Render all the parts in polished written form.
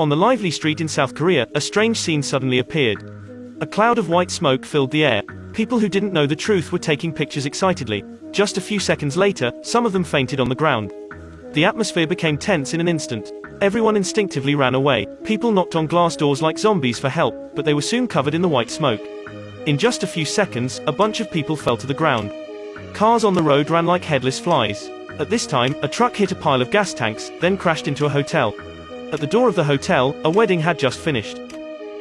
On the lively street in South Korea, a strange scene suddenly appeared. A cloud of white smoke filled the air. People who didn't know the truth were taking pictures excitedly. Just a few seconds later, some of them fainted on the ground. The atmosphere became tense in an instant. Everyone instinctively ran away. People knocked on glass doors like zombies for help, but they were soon covered in the white smoke. In just a few seconds, a bunch of people fell to the ground. Cars on the road ran like headless flies. At this time, a truck hit a pile of gas tanks, then crashed into a hotel. At the door of the hotel, a wedding had just finished.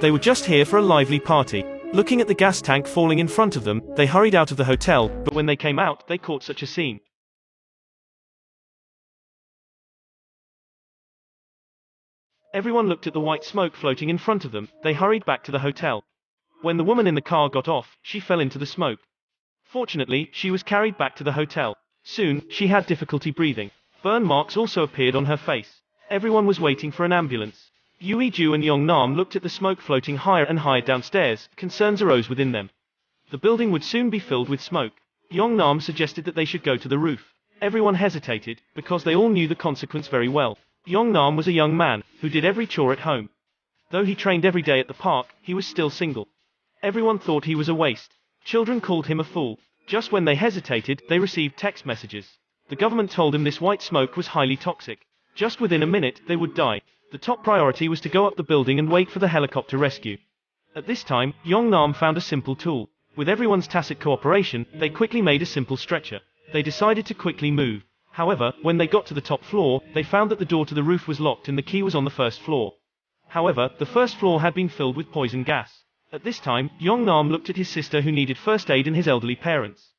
They were just here for a lively party. Looking at the gas tank falling in front of them, they hurried out of the hotel, but when they came out, they caught such a scene. Everyone looked at the white smoke floating in front of them. They hurried back to the hotel. When the woman in the car got off, she fell into the smoke. Fortunately, she was carried back to the hotel. Soon, she had difficulty breathing. Burn marks also appeared on her face. Everyone was waiting for an ambulance. Yoo-Ju and Yong-Nam looked at the smoke floating higher and higher downstairs. Concerns arose within them. The building would soon be filled with smoke. Yong-Nam suggested that they should go to the roof. Everyone hesitated, because they all knew the consequence very well. Yong-Nam was a young man, who did every chore at home. Though he trained every day at the park, he was still single. Everyone thought he was a waste. Children called him a fool. Just when they hesitated, they received text messages. The government told him this white smoke was highly toxic. Just within a minute, they would die. The top priority was to go up the building and wait for the helicopter rescue. At this time, Yong-Nam found a simple tool. With everyone's tacit cooperation, they quickly made a simple stretcher. They decided to quickly move. However, when they got to the top floor, they found that the door to the roof was locked and the key was on the first floor. However, the first floor had been filled with poison gas. At this time, Yong-Nam looked at his sister who needed first aid and his elderly parents.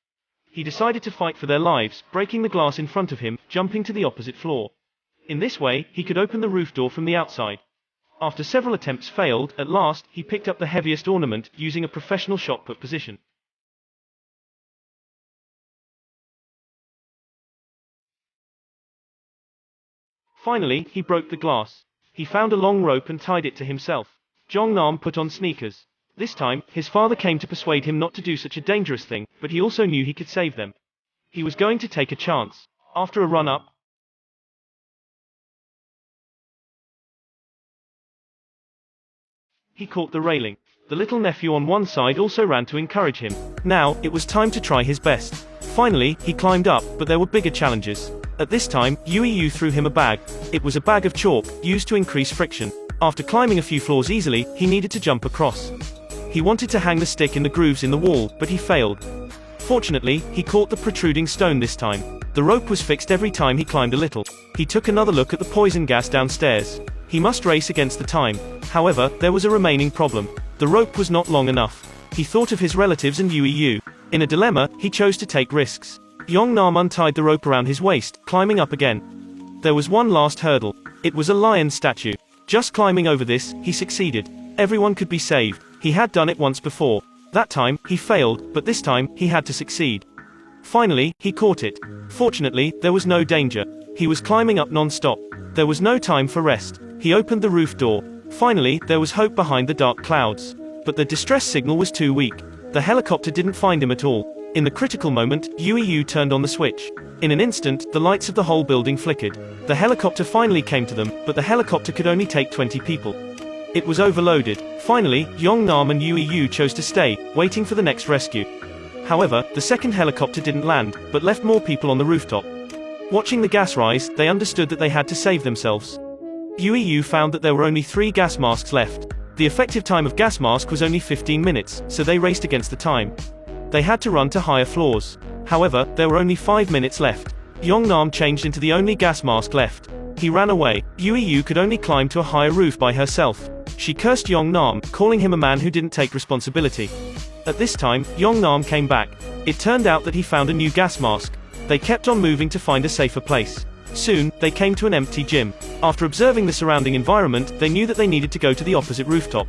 He decided to fight for their lives, breaking the glass in front of him, jumping to the opposite floor. In this way, he could open the roof door from the outside. After several attempts failed, at last, he picked up the heaviest ornament, using a professional shot put position. Finally, he broke the glass. He found a long rope and tied it to himself. Yong-Nam put on sneakers. This time, his father came to persuade him not to do such a dangerous thing, but he also knew he could save them. He was going to take a chance. After a run-up, he caught the railing. The little nephew on one side also ran to encourage him. Now, it was time to try his best. Finally, he climbed up, but there were bigger challenges. At this time, Yoo threw him a bag. It was a bag of chalk, used to increase friction. After climbing a few floors easily, he needed to jump across. He wanted to hang the stick in the grooves in the wall, but he failed. Fortunately, he caught the protruding stone this time. The rope was fixed every time he climbed a little. He took another look at the poison gas downstairs. He must race against the time. However, there was a remaining problem. The rope was not long enough. He thought of his relatives and Yoo. In a dilemma, he chose to take risks. Yong-Nam untied the rope around his waist, climbing up again. There was one last hurdle. It was a lion statue. Just climbing over this, he succeeded. Everyone could be saved. He had done it once before. That time, he failed, but this time, he had to succeed. Finally, he caught it. Fortunately, there was no danger. He was climbing up non-stop. There was no time for rest. He opened the roof door. Finally, there was hope behind the dark clouds. But the distress signal was too weak. The helicopter didn't find him at all. In the critical moment, Yoo turned on the switch. In an instant, the lights of the whole building flickered. The helicopter finally came to them, but the helicopter could only take 20 people. It was overloaded. Finally, Yong-Nam and Yoo chose to stay, waiting for the next rescue. However, the second helicopter didn't land, but left more people on the rooftop. Watching the gas rise, they understood that they had to save themselves. Yoo found that there were only 3 gas masks left. The effective time of gas mask was only 15 minutes, so they raced against the time. They had to run to higher floors. However, there were only 5 minutes left. Yong-Nam changed into the only gas mask left. He ran away. Yoo could only climb to a higher roof by herself. She cursed Yong-Nam, calling him a man who didn't take responsibility. At this time, Yong-Nam came back. It turned out that he found a new gas mask. They kept on moving to find a safer place. Soon, they came to an empty gym. After observing the surrounding environment, they knew that they needed to go to the opposite rooftop.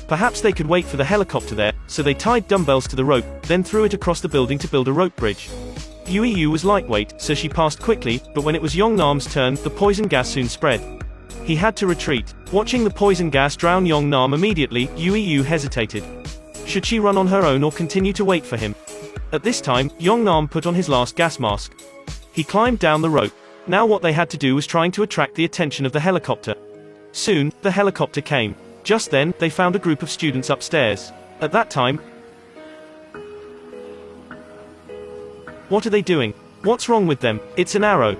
Perhaps they could wait for the helicopter there, so they tied dumbbells to the rope, then threw it across the building to build a rope bridge. Yoo was lightweight, so she passed quickly, but when it was Yong-Nam's turn, the poison gas soon spread. He had to retreat. Watching the poison gas drown Yong-Nam immediately, Yoo hesitated. Should she run on her own or continue to wait for him? At this time, Yong-Nam put on his last gas mask. He climbed down the rope. Now what they had to do was trying to attract the attention of the helicopter. Soon, the helicopter came. Just then, they found a group of students upstairs. At that time, what are they doing? What's wrong with them? It's an arrow.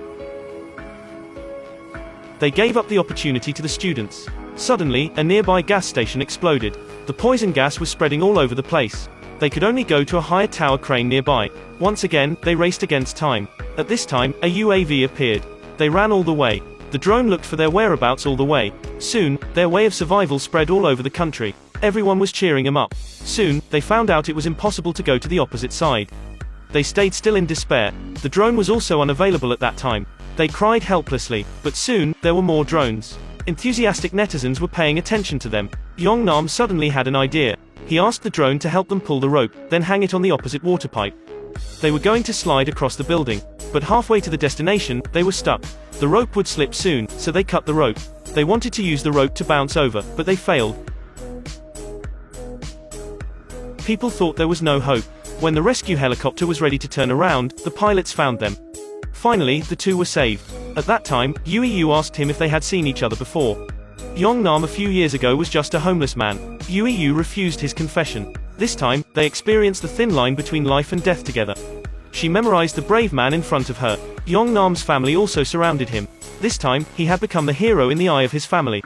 They gave up the opportunity to the students. Suddenly, a nearby gas station exploded. The poison gas was spreading all over the place. They could only go to a higher tower crane nearby. Once again, they raced against time. At this time, a UAV appeared. They ran all the way. The drone looked for their whereabouts all the way. Soon, their way of survival spread all over the country. Everyone was cheering them up. Soon, they found out it was impossible to go to the opposite side. They stayed still in despair. The drone was also unavailable at that time. They cried helplessly, but soon, there were more drones. Enthusiastic netizens were paying attention to them. Yongnam suddenly had an idea. He asked the drone to help them pull the rope, then hang it on the opposite water pipe. They were going to slide across the building, but halfway to the destination, they were stuck. The rope would slip soon, so they cut the rope. They wanted to use the rope to bounce over, but they failed. People thought there was no hope. When the rescue helicopter was ready to turn around, the pilots found them. Finally, the two were saved. At that time, Yu asked him if they had seen each other before. Yongnam a few years ago was just a homeless man. Yu refused his confession. This time, they experienced the thin line between life and death together. She memorized the brave man in front of her. Yongnam's family also surrounded him. This time, he had become the hero in the eye of his family.